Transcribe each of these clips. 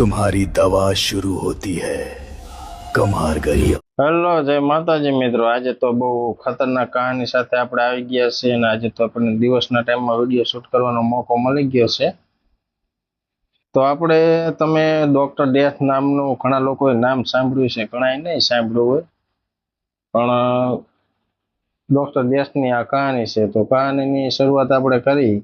तुम्हारी दवा शुरू होती है कमार गई। હેલો જય માતાજી મિત્રો, આજે તો બહુ ખતરનાક કહાની સાથે આપણે આવી ગયા છે અને આજે તો આપણને દિવસના ટાઈમમાં વિડીયો શૂટ કરવાનો મોકો મળી ગયો છે. તો આપણે તમે ડોક્ટર ડેથ નામનું ઘણા લોકોએ નામ સાંભળ્યું છે, ઘણા નહીં સાંભળ્યું હોય, પણ ડોક્ટર ડેથની આ કહાની છે. તો કહાનીની શરૂઆત આપણે કરી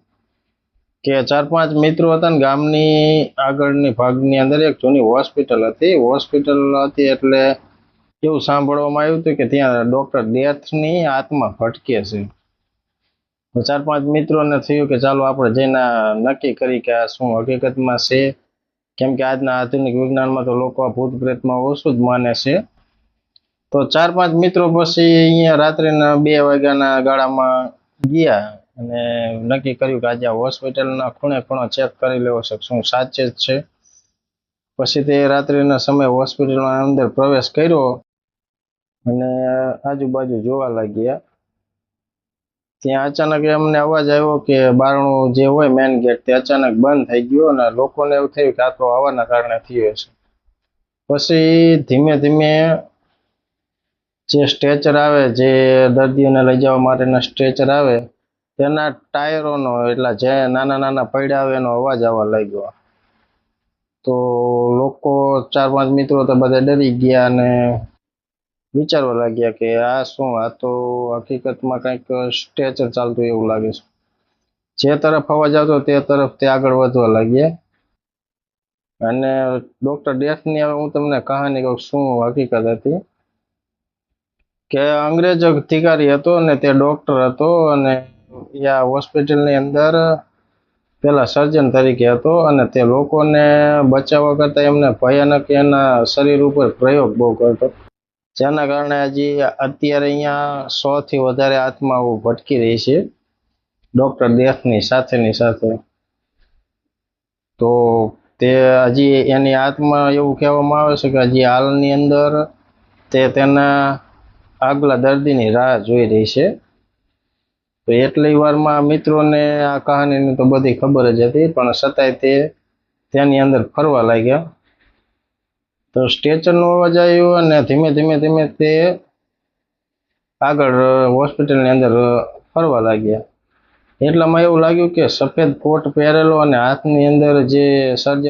કે 4-5 મિત્રો હતા ને ગામની આગળની ભાગની અંદર એક જૂની હોસ્પિટલ હતી એટલે એવું સાંભળવામાં આવ્યું હતું કે ત્યાં ડોક્ટર ડેથની આત્મા ભટકે છે. 4-5 મિત્રોને થયું કે ચાલો આપણે જઈને નક્કી કરી કે આ શું હકીકતમાં છે, કેમ કે આજના આધુનિક વિજ્ઞાનમાં તો લોકો ભૂત પ્રેતમાં ઓછું જ માને છે. તો 4-5 મિત્રો પછી અહીંયા રાત્રિના 2 વાગ્યાના ગાળામાં ગયા અને નક્કી કર્યું કે આજે હોસ્પિટલના ખૂણે ખૂણો ચેક કરી લેવો છે શું સાચે જ છે. પછી તે રાત્રિના સમયે હોસ્પિટલમાં અંદર પ્રવેશ કર્યો અને આજુબાજુ જોવા લાગ્યા. ત્યાં અચાનક એમને અવાજ આવ્યો કે બારણું જે હોય મેઇન ગેટ તે અચાનક બંધ થઈ ગયો અને લોકોને એવું થયું કે આ તો હવાના કારણે થયું છે. પછી ધીમે ધીમે જે સ્ટ્રેચર આવે, જે દર્દીઓને લઈ જવા માટેના સ્ટ્રેચર આવે તેના ટાયરોનો એટલે જે નાના નાના પૈડા આવે એનો અવાજ આવવા લાગ્યો. તો લોકો 4-5 મિત્રો તો બધા ડરી ગયા અને વિચારવા લાગ્યા કે આ શું, આ તો હકીકતમાં કંઈક સ્ટ્રેચર ચાલતું એવું લાગે છે. જે તરફ અવાજ આવતો તે તરફ તે આગળ વધવા લાગ્યા. અને ડોક્ટર ડેથની હવે હું તમને કહાની કહું શું હકીકત હતી કે અંગ્રેજ અધિકારી હતો અને તે ડોક્ટર હતો અને આ હોસ્પિટલની અંદર પેલા સર્જન તરીકે હતો અને તે લોકોને બચાવવા કરતાં એમને ભયાનક એના શરીર ઉપર પ્રયોગ બહુ કરતો, જેના કારણે હજી અત્યારે અહીંયા 100 થી વધારે આત્માઓ ભટકી રહી છે ડોક્ટર ડેથની સાથે. તો તે હજી એની આત્મા એવું કહેવામાં આવે છે કે હજી હાલની અંદર તે તેના આગલા દર્દીની રાહ જોઈ રહી છે. તો એટલી વારમાં મિત્રોને આ કહાનીની તો બધી ખબર જ હતી, પણ છતાંય તે તેની અંદર ફરવા લાગ્યા. તો સ્ટ્રેચરનો અવાજ આવ્યો અને ધીમે ધીમે તે આગળ હોસ્પિટલની અંદર ફરવા લાગ્યા. એટલામાં એવું લાગ્યું કે સફેદ કોટ પહેરેલો અને હાથની અંદર જે સર્જન